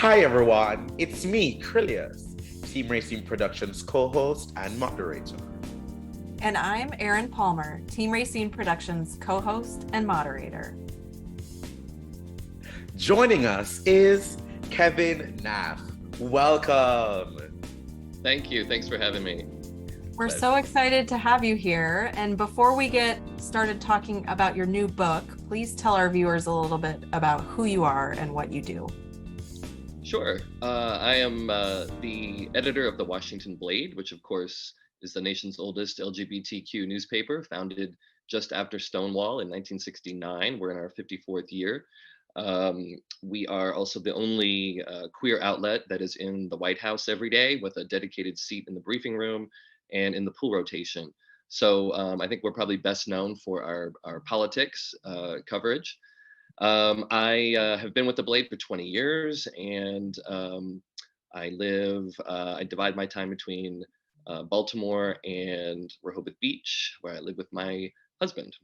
Hi everyone, it's me, Krylios, Team Rayceen Productions co-host and moderator. And I'm Erin Palmer, Team Rayceen Productions co-host and moderator. Joining us is Kevin Naff. Welcome. Thank you. Thanks for having me. We're so excited to have you here. And before we get started talking about your new book, please tell our viewers a little bit about who you are and what you do. Sure. I am the editor of the Washington Blade, which of course is the nation's oldest LGBTQ newspaper, founded just after Stonewall in 1969. We're in our 54th year. We are also the only queer outlet that is in the White House every day with a dedicated seat in the briefing room and in the pool rotation. So I think we're probably best known for our politics coverage. I have been with the Blade for 20 years, and I divide my time between Baltimore and Rehoboth Beach, where I live with my husband.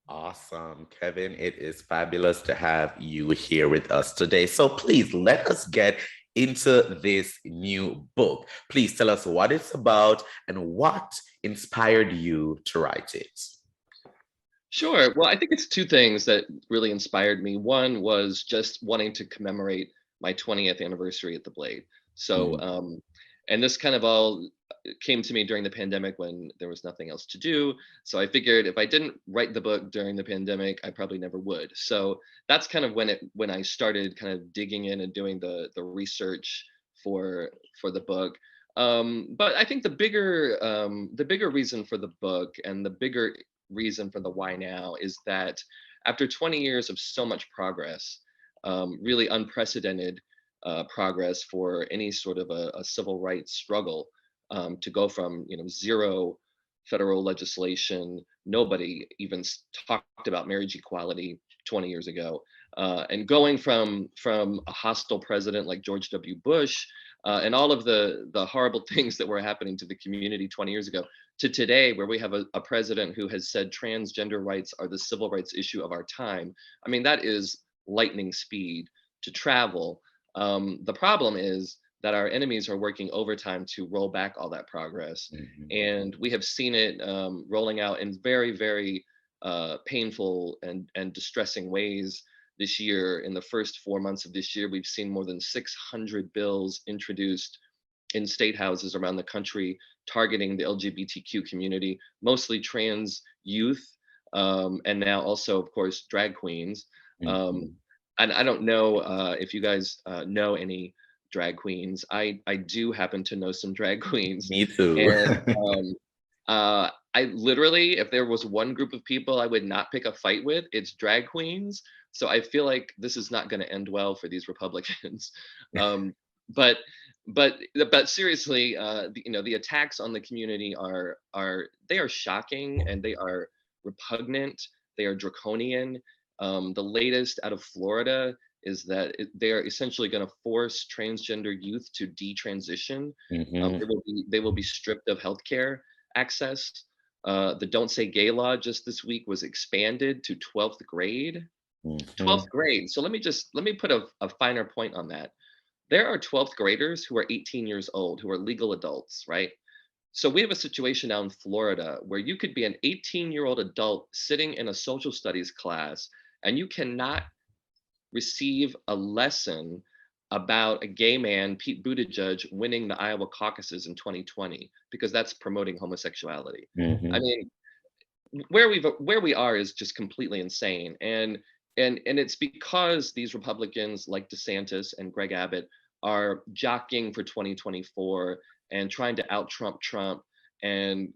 Awesome, Kevin. It is fabulous to have you here with us today. So please let us get into this new book. Please tell us what it's about and what inspired you to write it. Sure. Well, I think it's two things that really inspired me. One was just wanting to commemorate my 20th anniversary at the Blade. So, and this kind of all came to me during the pandemic when there was nothing else to do. So I figured if I didn't write the book during the pandemic, I probably never would. So that's kind of when I started kind of digging in and doing the research for the book. But I think the bigger reason for the book and the bigger reason for the why now is that after 20 years of so much progress, really unprecedented progress for any sort of a civil rights struggle, to go from zero federal legislation, nobody even talked about marriage equality 20 years ago, and going from a hostile president like George W. Bush, and all of the horrible things that were happening to the community 20 years ago, to today, where we have a president who has said transgender rights are the civil rights issue of our time. I mean, that is lightning speed to travel. The problem is that our enemies are working overtime to roll back all that progress. And we have seen it rolling out in very, very painful and distressing ways this year. In the first 4 months of this year, we've seen more than 600 bills introduced in state houses around the country targeting the LGBTQ community, mostly trans youth, and now also, of course, drag queens. And I don't know if you guys know any drag queens. I do happen to know some drag queens. Me too. And I literally, if there was one group of people I would not pick a fight with, it's drag queens. So I feel like this is not going to end well for these Republicans. But seriously, the attacks on the community are shocking, and they are repugnant. They are draconian. The latest out of Florida is that they are essentially going to force transgender youth to detransition. They will be stripped of healthcare access. The Don't Say Gay law just this week was expanded to 12th grade. 12th grade. So let me put a finer point on that. There are 12th graders who are 18 years old, who are legal adults, right? So we have a situation now in Florida where you could be an 18-year-old adult sitting in a social studies class, and you cannot receive a lesson about a gay man, Pete Buttigieg, winning the Iowa caucuses in 2020, because that's promoting homosexuality. I mean, where we are is just completely insane. And it's because these Republicans like DeSantis and Greg Abbott are jockeying for 2024 and trying to out-Trump Trump and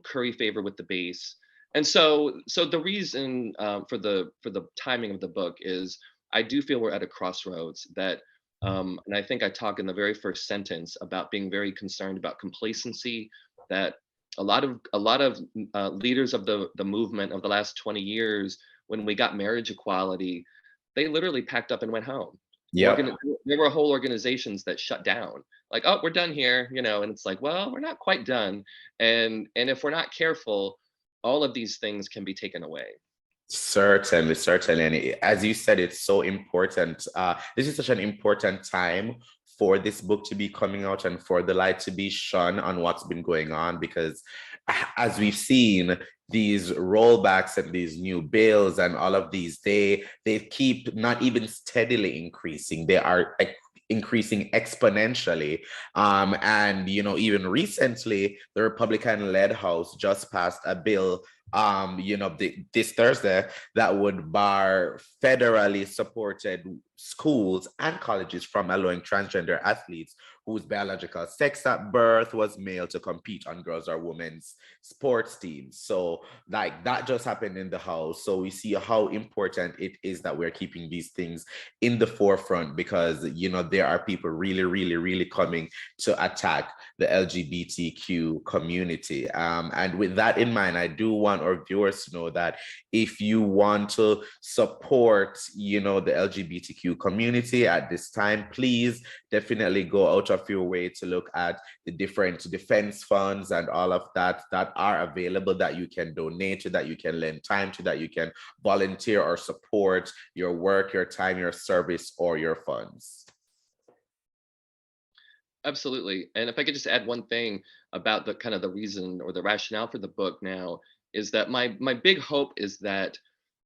curry favor with the base. And so the reason for the timing of the book is I do feel we're at a crossroads that, and I think I talk in the very first sentence about being very concerned about complacency, that a lot of leaders of the movement of the last 20 years, when we got marriage equality, they literally packed up and went home. Yeah. There were whole organizations that shut down, like, oh, we're done here, and it's like, well, we're not quite done. And if we're not careful, all of these things can be taken away. Certainly, certainly. And as you said, it's so important. This is such an important time for this book to be coming out and for the light to be shone on what's been going on, because as we've seen, these rollbacks and these new bills and all of these, they keep not even steadily increasing. They are increasing exponentially. And even recently, the Republican-led House just passed a bill this Thursday that would bar federally supported schools and colleges from allowing transgender athletes whose biological sex at birth was male to compete on girls or women's sports teams. So like that just happened in the House. So we see how important it is that we're keeping these things in the forefront, because there are people really, really, really coming to attack the LGBTQ community. And with that in mind, I do want our viewers to know that if you want to support, the LGBTQ community at this time, please definitely go out of your way to look at the different defense funds and all of that are available, that you can donate to, that you can lend time to, that you can volunteer or support your work, your time, your service, or your funds. Absolutely. And if I could just add one thing about the kind of the reason or the rationale for the book now, is that my big hope is that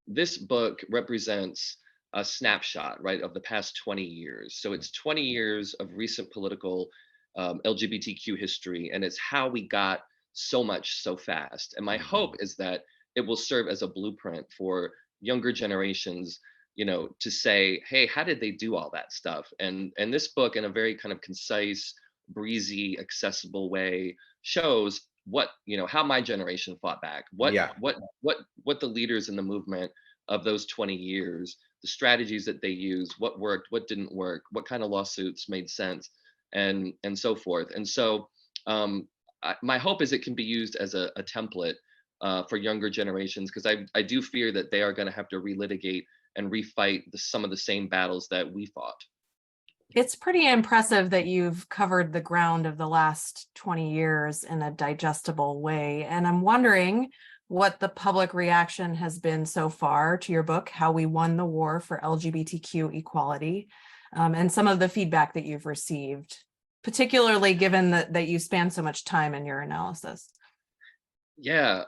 this book represents a snapshot, right, of the past 20 years. So it's 20 years of recent political LGBTQ history, and it's how we got so much so fast. And my hope is that it will serve as a blueprint for younger generations, to say, hey, how did they do all that stuff? And this book, in a very kind of concise, breezy, accessible way, shows how my generation fought back, Yeah. what the leaders in the movement of those 20 years, the strategies that they used, what worked, what didn't work, what kind of lawsuits made sense, and so forth. And so my hope is it can be used as a template for younger generations, because I do fear that they are going to have to relitigate and refight some of the same battles that we fought. It's pretty impressive that you've covered the ground of the last 20 years in a digestible way. And I'm wondering what the public reaction has been so far to your book, How We Won the War for LGBTQ Equality, and some of the feedback that you've received, particularly given that you spend so much time in your analysis. Yeah,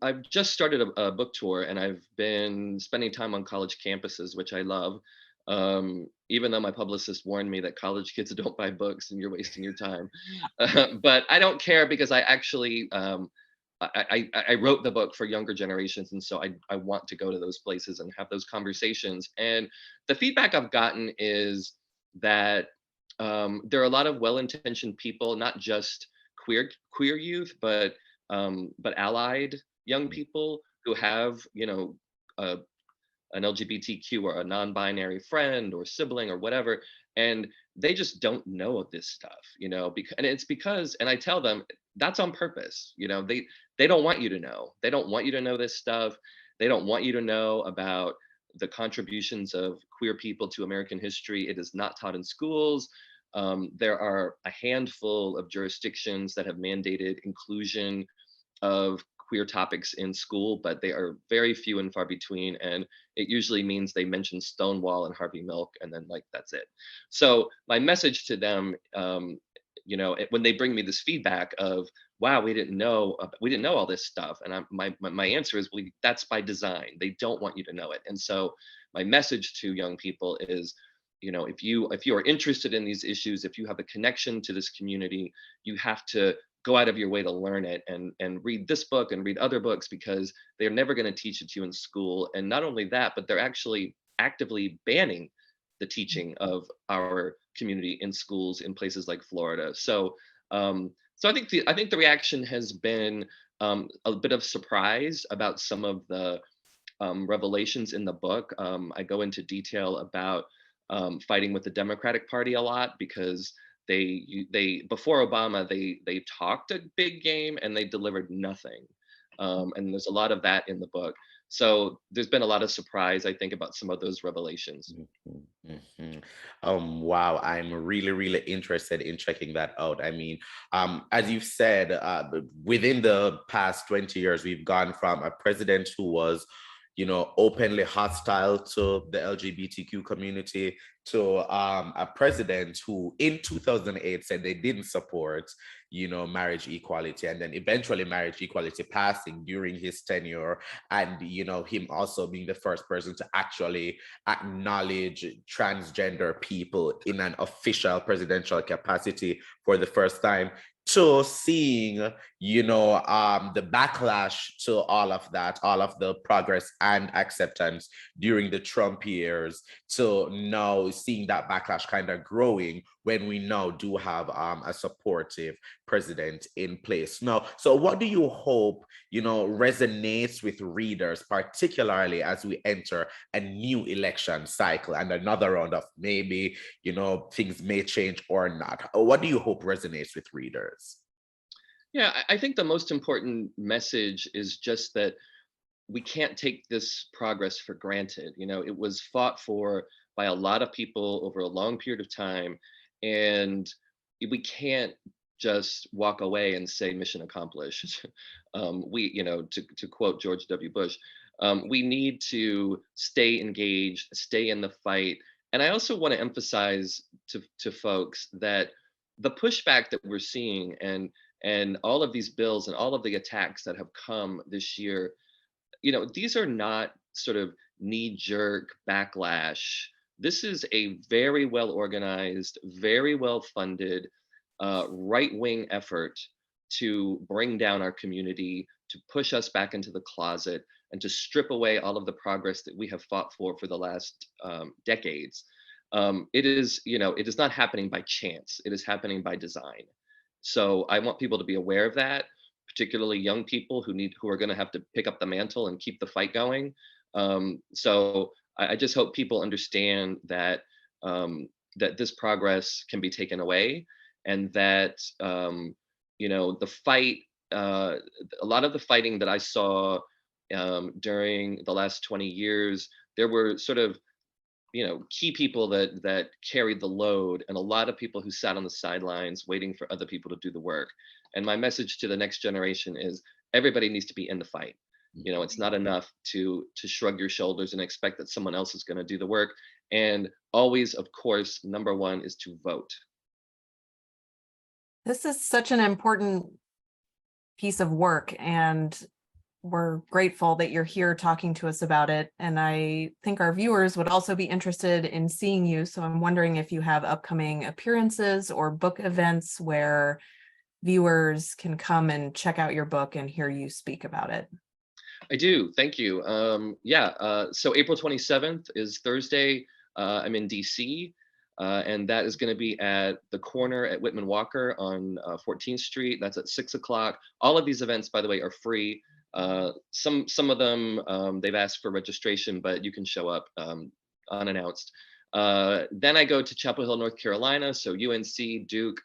I've just started a book tour, and I've been spending time on college campuses, which I love. Even though my publicist warned me that college kids don't buy books and you're wasting your time, but I don't care, because I actually I wrote the book for younger generations, and so I want to go to those places and have those conversations. And the feedback I've gotten is that there are a lot of well-intentioned people, not just queer youth, but allied young people who have a, an LGBTQ or a non-binary friend or sibling or whatever, and they just don't know this stuff, and it's because, and I tell them that's on purpose. They don't want you to know. They don't want you to know this stuff. They don't want you to know about the contributions of queer people to American history. It is not taught in schools. There are a handful of jurisdictions that have mandated inclusion of queer topics in school, but they are very few and far between. And it usually means they mention Stonewall and Harvey Milk, and then that's it. So my message to them, when they bring me this feedback of, wow, we didn't know all this stuff. And my answer is, well, that's by design. They don't want you to know it. And so my message to young people is, if you are interested in these issues, if you have a connection to this community, you have to go out of your way to learn it, and read this book and read other books, because they're never going to teach it to you in school. And not only that, but they're actually actively banning the teaching of our community in schools in places like Florida. So I think the reaction has been a bit of surprise about some of the revelations in the book. I go into detail about fighting with the Democratic Party a lot, because they before Obama, they talked a big game and they delivered nothing. And there's a lot of that in the book. So there's been a lot of surprise, I think, about some of those revelations. Mhm, mhm. Wow, I'm really, really interested in checking that out. I mean, as you've said, within the past 20 years, we've gone from a president who was, openly hostile to the LGBTQ community to a president who in 2008 said they didn't support, marriage equality, and then eventually marriage equality passing during his tenure, and, him also being the first person to actually acknowledge transgender people in an official presidential capacity for the first time, to seeing, the backlash to all of that, all of the progress and acceptance during the Trump years, to now seeing that backlash kind of growing when we now do have a supportive president in place. Now, so what do you hope, resonates with readers, particularly as we enter a new election cycle and another round of maybe, things may change or not? What do you hope resonates with readers? Yeah, I think the most important message is just that we can't take this progress for granted. It was fought for by a lot of people over a long period of time, and we can't just walk away and say mission accomplished. To quote George W. Bush, we need to stay engaged, stay in the fight. And I also want to emphasize to folks that the pushback that we're seeing and all of these bills and all of the attacks that have come this year, these are not sort of knee-jerk backlash. This is a very well organized, very well funded right-wing effort to bring down our community, to push us back into the closet, and to strip away all of the progress that we have fought for the last decades. It is not happening by chance. It is happening by design. So I want people to be aware of that, particularly young people who are going to have to pick up the mantle and keep the fight going. So I just hope people understand that that this progress can be taken away, and that the fight, a lot of the fighting that I saw during the last 20 years, there were sort of key people that carried the load, and a lot of people who sat on the sidelines waiting for other people to do the work. And my message to the next generation is everybody needs to be in the fight. It's not enough to shrug your shoulders and expect that someone else is going to do the work. And always, of course, number one is to vote. This is such an important piece of work, and we're grateful that you're here talking to us about it. And I think our viewers would also be interested in seeing you. So I'm wondering if you have upcoming appearances or book events where viewers can come and check out your book and hear you speak about it. I do. Thank you. So April 27th is Thursday. I'm in DC. And that is going to be at the corner at Whitman Walker on 14th Street. That's at 6 o'clock. All of these events, by the way, are free. Some of them, they've asked for registration, but you can show up unannounced. Then I go to Chapel Hill, North Carolina. So UNC, Duke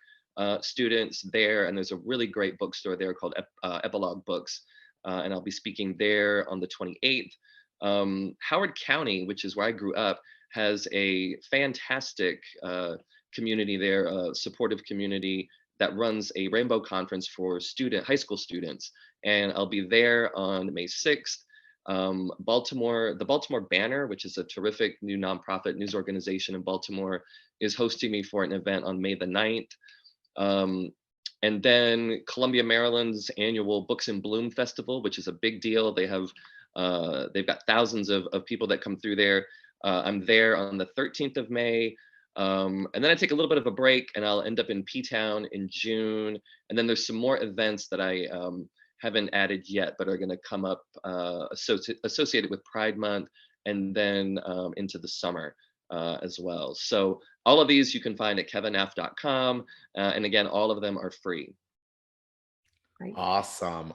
students there. And there's a really great bookstore there called Epilogue Books. And I'll be speaking there on the 28th. Howard County, which is where I grew up, has a fantastic community there, a supportive community that runs a rainbow conference for high school students. And I'll be there on May 6th. The Baltimore Banner, which is a terrific new nonprofit news organization in Baltimore, is hosting me for an event on May the 9th. And then Columbia, Maryland's annual Books in Bloom Festival, which is a big deal. They've got thousands of people that come through there. I'm there on the 13th of May. And then I take a little bit of a break, and I'll end up in P-Town in June. And then there's some more events that I haven't added yet, but are going to come up associated with Pride Month, and then into the summer as well. So all of these you can find at kevinnaff.com. And again, all of them are free. Great. Awesome.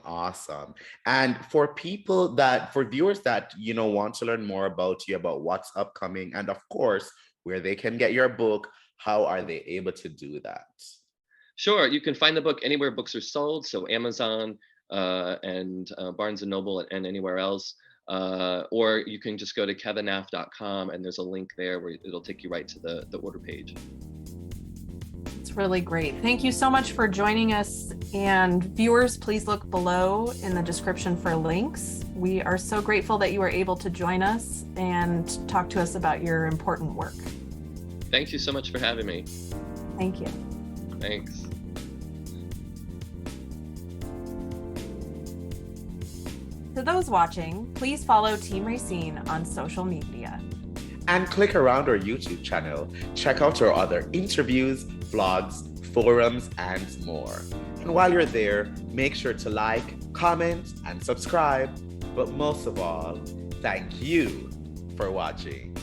And for viewers that, want to learn more about you, about what's upcoming, and of course, where they can get your book, how are they able to do that? Sure. You can find the book anywhere books are sold. So Amazon, and Barnes and Noble and anywhere else. Or you can just go to kevinnaff.com, and there's a link there where it'll take you right to the order page. It's really great. Thank you so much for joining us. And viewers, please look below in the description for links. We are so grateful that you were able to join us and talk to us about your important work. Thank you so much for having me. Thank you. Thanks. To those watching, please follow Team Rayceen on social media. And click around our YouTube channel. Check out our other interviews, vlogs, forums, and more. And while you're there, make sure to like, comment, and subscribe. But most of all, thank you for watching.